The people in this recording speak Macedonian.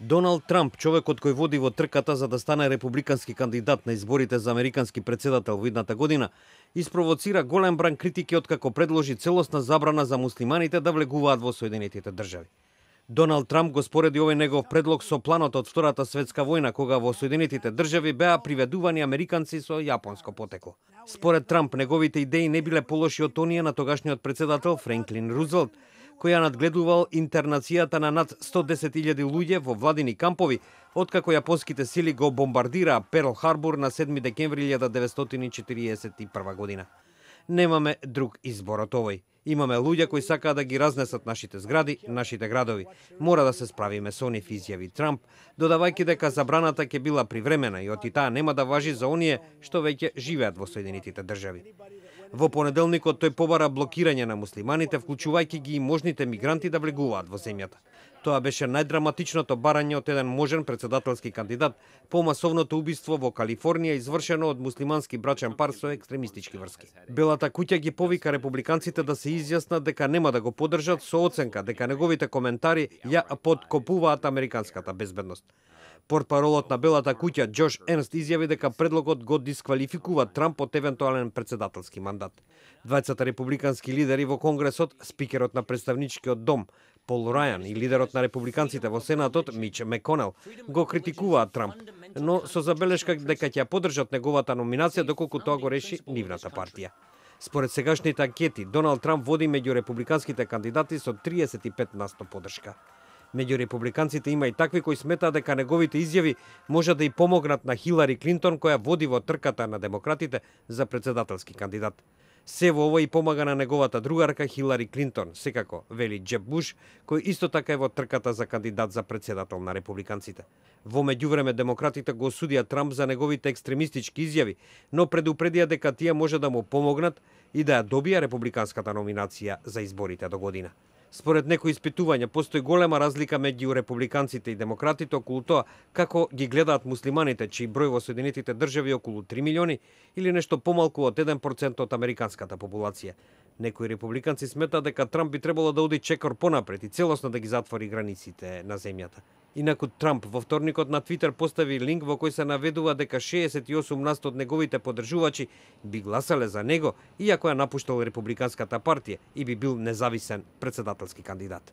Доналд Трамп, човекот кој води во трката за да стане републикански кандидат на изборите за американски претседател во идната година, испровоцира голем бран критики откако предложи целосна забрана за муслиманите да влегуваат во Соединетите држави. Доналд Трамп го спореди овој негов предлог со планот од Втората светска војна, кога во Соединетите држави беа приведувани американци со јапонско потекло. Според Трамп, неговите идеи не биле полоши од оние на тогашниот претседател Франклин Рузвелт, кој ја надгледувал интернацијата на над 110.000 луѓе во владини кампови, откако јапонските сили го бомбардираа Перл Харбор на 7 декември 1941 година. Немаме друг избор од овој. Имаме луѓе кои сакаат да ги разнесат нашите згради, нашите градови. Мора да се справиме со нив, изјави Трамп, додавајќи дека забраната ќе била привремена и оти таа нема да важи за оние што веќе живеат во Соединетите држави. Во понеделникот тој побара блокирање на муслиманите, вклучувајќи ги и можните мигранти да влегуваат во земјата. Тоа беше најдраматичното барање од еден можен претседателски кандидат по масовното убиство во Калифорнија извршено од муслимански брачен пар со екстремистички врски. Белата куќа ги повика републиканците да се изјаснат дека нема да го поддржат со оценка дека неговите коментари ја подкопуваат американската безбедност. Портпаролот на Белата куќа Џош Ернст изјави дека предлогот го дисквалификува Трамп од евентуален претседателски мандат. Двајцата републикански лидери во Конгресот, спикерот на представничкиот дом Пол Рајан и лидерот на републиканците во Сенатот Мич Меконел го критикуваат Трамп, но со забелешка дека ќе поддржат неговата номинација доколку тоа го реши нивната партија. Според сегашните анкети, Доналд Трамп води меѓу републиканските кандидати со 35% поддршка. Меѓу републиканците има и такви кои сметаат дека неговите изјави може да и помогнат на Хилари Клинтон, која води во трката на демократите за претседателски кандидат. Се во ова и помага на неговата другарка Хилари Клинтон, секако, вели Џеб Буш, кој исто така е во трката за кандидат за претседател на републиканците. Во меѓувреме демократите го осудија Трамп за неговите екстремистички изјави, но предупредија дека тие може да му помогнат и да ја добија републиканската номинација за изборите до година. Според некои испитувања, постои голема разлика меѓу републиканците и демократите околу тоа како ги гледаат муслиманите, чиј број во Соединетите држави е околу 3 милиони или нешто помалку од 1% од американската популација. Некои републиканци сметаат дека Трамп би требало да оди чекор понапред и целосно да ги затвори границите на земјата. Инаку Трамп во вторникот на Твитер постави линк во кој се наведува дека 68% од неговите поддржувачи би гласале за него, иако ја напуштал републиканската партија и би бил независен претседателски кандидат.